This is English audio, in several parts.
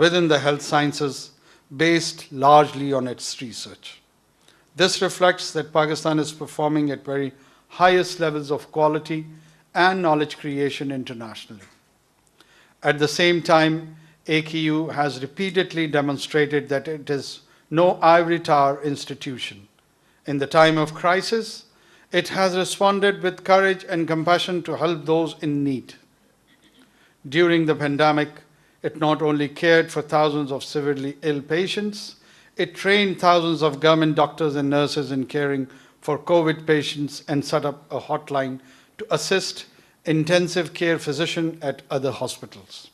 within the health sciences based largely on its research. This reflects that Pakistan is performing at very highest levels of quality and knowledge creation internationally. At the same time, AKU has repeatedly demonstrated that it is no ivory tower institution. In the time of crisis, it has responded with courage and compassion to help those in need. During the pandemic, it not only cared for thousands of severely ill patients, it trained thousands of government doctors and nurses in caring for COVID patients and set up a hotline to assist intensive care physicians at other hospitals.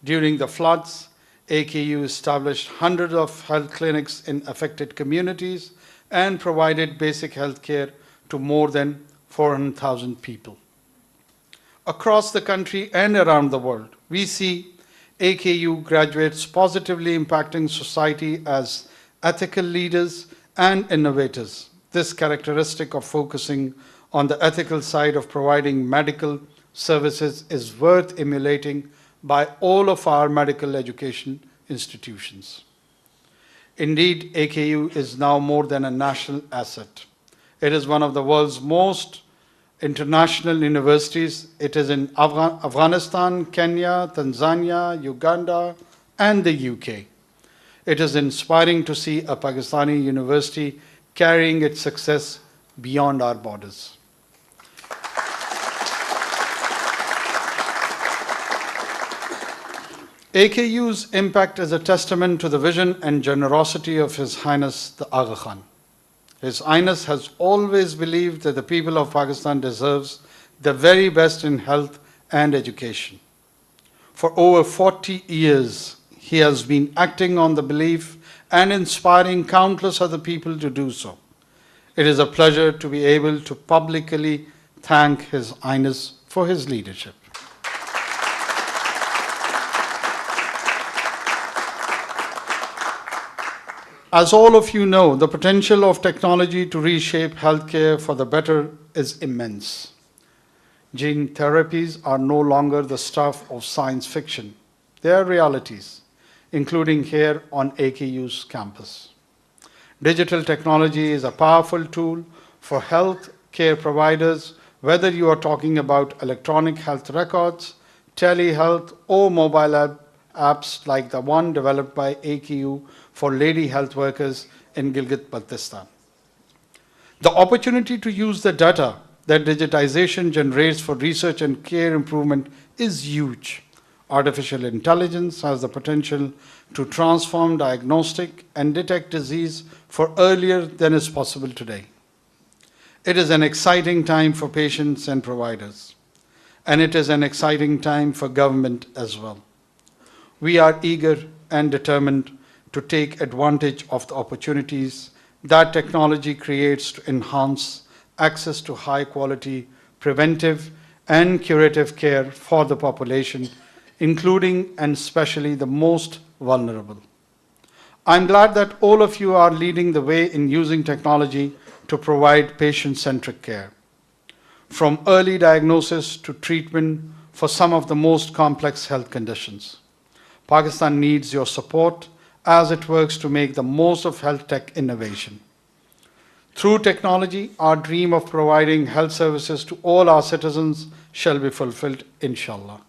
During the floods, AKU established hundreds of health clinics in affected communities and provided basic health care to more than 400,000 people. Across the country and around the world, we see AKU graduates positively impacting society as ethical leaders and innovators. This characteristic of focusing on the ethical side of providing medical services is worth emulating by all of our medical education institutions. Indeed, AKU is now more than a national asset. It is one of the world's most international universities. It is in Afghanistan, Kenya, Tanzania, Uganda, and the UK. It is inspiring to see a Pakistani university carrying its success beyond our borders. AKU's impact is a testament to the vision and generosity of His Highness the Aga Khan. His Highness has always believed that the people of Pakistan deserves the very best in health and education. For over 40 years, he has been acting on the belief and inspiring countless other people to do so. It is a pleasure to be able to publicly thank His Highness for his leadership. As all of you know, the potential of technology to reshape healthcare for the better is immense. Gene therapies are no longer the stuff of science fiction. They are realities, including here on AKU's campus. Digital technology is a powerful tool for health care providers, whether you are talking about electronic health records, telehealth, or mobile apps like the one developed by AKU for lady health workers in Gilgit-Baltistan. The opportunity to use the data that digitization generates for research and care improvement is huge. Artificial intelligence has the potential to transform diagnostic and detect disease for earlier than is possible today. It is an exciting time for patients and providers, and it is an exciting time for government as well. We are eager and determined to take advantage of the opportunities that technology creates to enhance access to high-quality preventive and curative care for the population, including and especially the most vulnerable. I'm glad that all of you are leading the way in using technology to provide patient-centric care, from early diagnosis to treatment for some of the most complex health conditions. Pakistan needs your support as it works to make the most of health tech innovation. Through technology, our dream of providing health services to all our citizens shall be fulfilled, inshallah.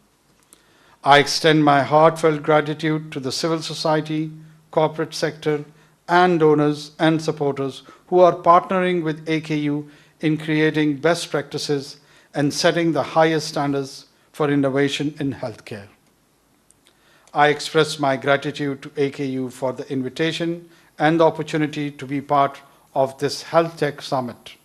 I extend my heartfelt gratitude to the civil society, corporate sector, and donors and supporters who are partnering with AKU in creating best practices and setting the highest standards for innovation in healthcare. I express my gratitude to AKU for the invitation and the opportunity to be part of this Health Tech Summit.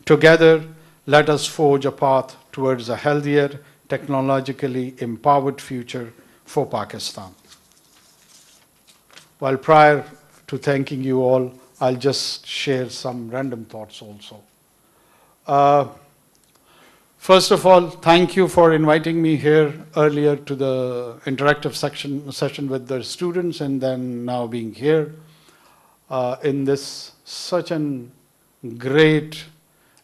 Together, let us forge a path towards a healthier, technologically empowered future for Pakistan. Well, prior to thanking you all, I'll just share some random thoughts also. First of all, thank you for inviting me here earlier to the interactive session with the students, and then now being here in this such a great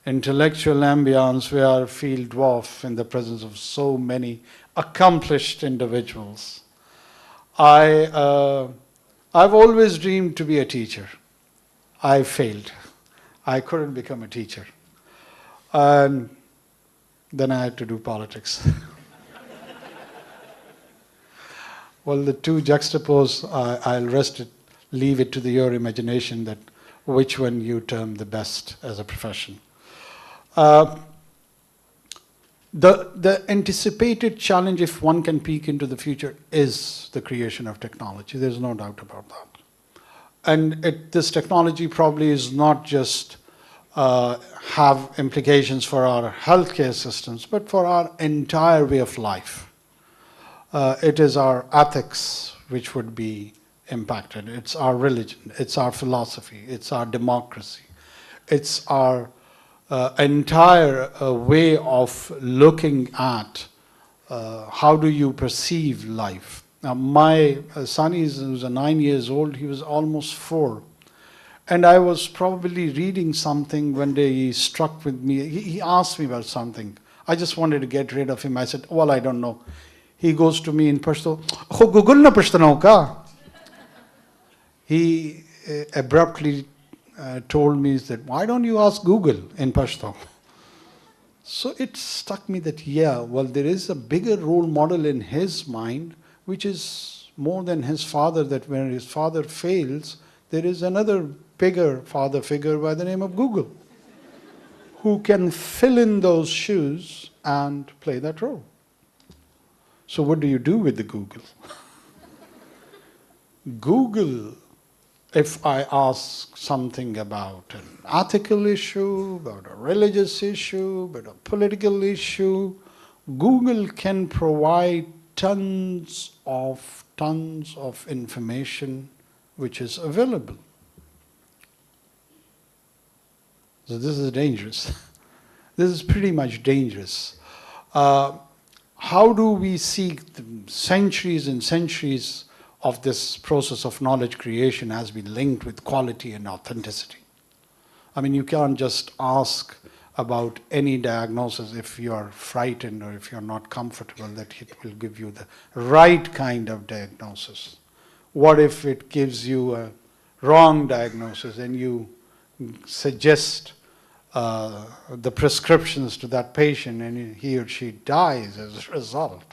intellectual ambience where I feel dwarf in the presence of so many accomplished individuals. I've always dreamed to be a teacher. I failed. I couldn't become a teacher. And then I had to do politics. Well, the two juxtapose, I'll leave it to your imagination that which one you term the best as a profession. The anticipated challenge, if one can peek into the future, is the creation of technology. There's no doubt about that. And this technology probably is not just have implications for our healthcare systems, but for our entire way of life. It is our ethics which would be impacted. It's our religion, it's our philosophy, it's our democracy, it's our entire way of looking at how do you perceive life. Now, my son who's 9 years old, he was almost 4. And I was probably reading something one day, he struck with me. He asked me about something. I just wanted to get rid of him. I said, well, I don't know. He goes to me in Pashto, "Kho Google na pashto ka?" He abruptly told me that, why don't you ask Google in Pashto? So it struck me that, yeah, well, there is a bigger role model in his mind, which is more than his father, that when his father fails, there is another bigger father figure by the name of Google, who can fill in those shoes and play that role. So what do you do with the Google? Google, if I ask something about an ethical issue, about a religious issue, about a political issue, Google can provide tons of information which is available. So this is dangerous. This is pretty much dangerous. How do we seek centuries and centuries of this process of knowledge creation has been linked with quality and authenticity? I mean, you can't just ask about any diagnosis if you are frightened or if you're not comfortable that it will give you the right kind of diagnosis. What if it gives you a wrong diagnosis and you suggest the prescriptions to that patient and he or she dies as a result?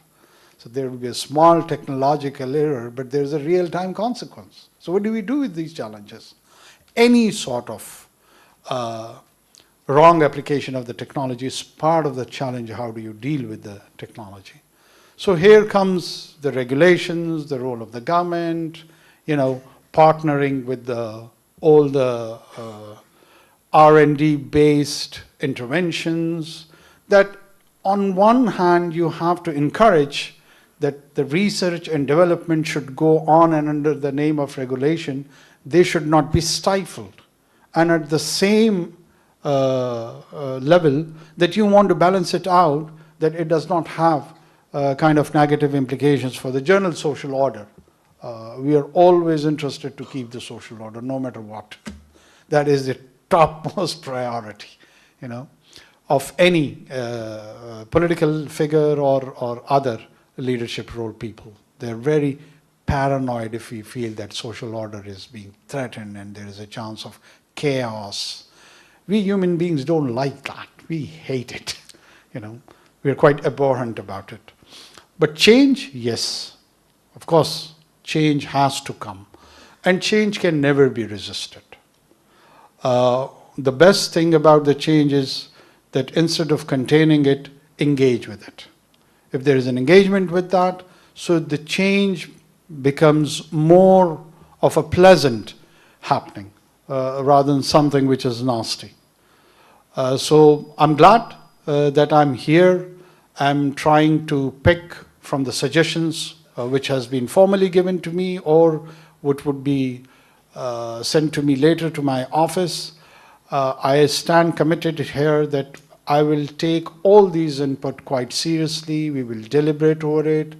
So there will be a small technological error, but there's a real-time consequence. So what do we do with these challenges? Any sort of wrong application of the technology is part of the challenge. How do you deal with the technology? So here comes the regulations, the role of the government, partnering with all the R&D based interventions, that on one hand you have to encourage that the research and development should go on, and under the name of regulation, they should not be stifled. And at the same level, that you want to balance it out, that it does not have kind of negative implications for the general social order. We are always interested to keep the social order, no matter what. That is the topmost priority, of any political figure or other leadership role people. They're very paranoid if we feel that social order is being threatened and there is a chance of chaos. We human beings don't like that. We hate it. We're quite abhorrent about it. But change, yes. Of course, change has to come. And change can never be resisted. The best thing about the change is that instead of containing it, engage with it. If there is an engagement with that, so the change becomes more of a pleasant happening rather than something which is nasty. So I'm glad that I'm here. I'm trying to pick from the suggestions which has been formally given to me or which would be sent to me later to my office. I stand committed here that I will take all these input quite seriously. We will deliberate over it.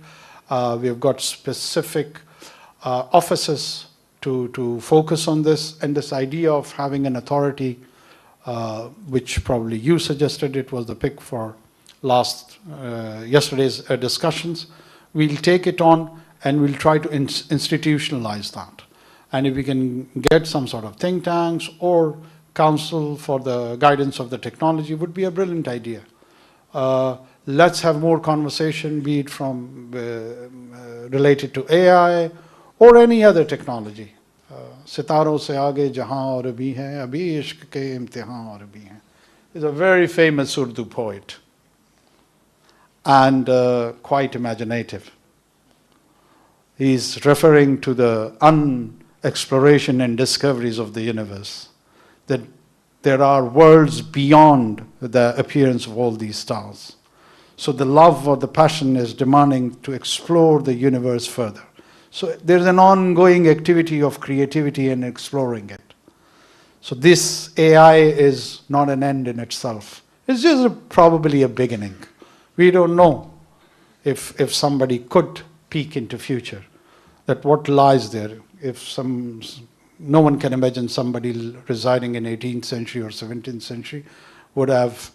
We have got specific offices to focus on this, and this idea of having an authority, which probably you suggested, it was the pick for yesterday's discussions. We'll take it on and we'll try to institutionalize that. And if we can get some sort of think tanks or council for the guidance of the technology, would be a brilliant idea. Let's have more conversation, be it from related to AI or any other technology. सितारों से आगे जहां और भी हैं, अभी इश्क के इम्तिहान और भी हैं. He's a very famous Urdu poet and quite imaginative. He's referring to the exploration and discoveries of the universe, that there are worlds beyond the appearance of all these stars. So the love or the passion is demanding to explore the universe further. So there's an ongoing activity of creativity and exploring it. So this AI is not an end in itself. It's just probably a beginning. We don't know if somebody could peek into future, that what lies there. No one can imagine somebody residing in 18th century or 17th century would have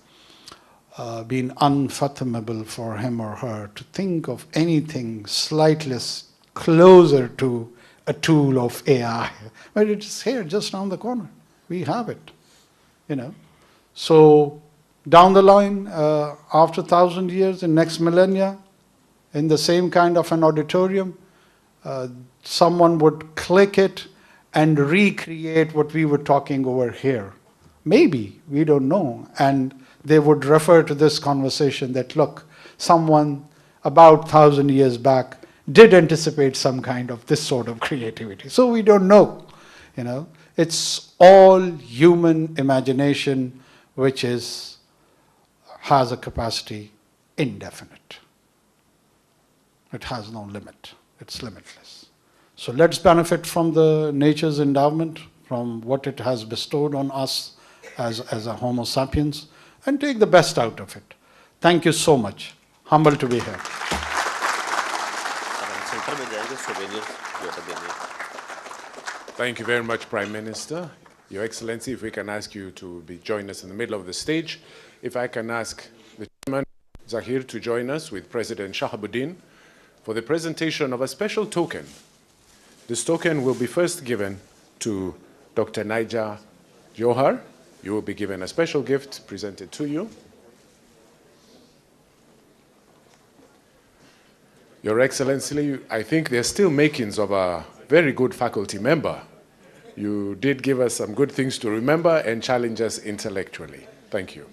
been unfathomable for him or her to think of anything slightly closer to a tool of AI. But it's here, just around the corner. We have it, you know. So down the line, after 1,000 years, in next millennia, in the same kind of an auditorium, someone would click it and recreate what we were talking over here. Maybe, we don't know. And they would refer to this conversation that, look, someone about 1,000 years back did anticipate some kind of this sort of creativity. So we don't know, you know. It's all human imagination, which has a capacity indefinite. It has no limit. It's limitless. So let's benefit from the nature's endowment, from what it has bestowed on us as a Homo sapiens, and take the best out of it. Thank you so much. Humble to be here. Thank you very much, Prime Minister. Your Excellency, if we can ask you to join us in the middle of the stage. If I can ask the Chairman, Zahir, to join us with President Shahabuddin for the presentation of a special token. This token will be first given to Dr. Naija Johar. You will be given a special gift presented to you. Your Excellency, I think there's still makings of a very good faculty member. You did give us some good things to remember and challenge us intellectually. Thank you.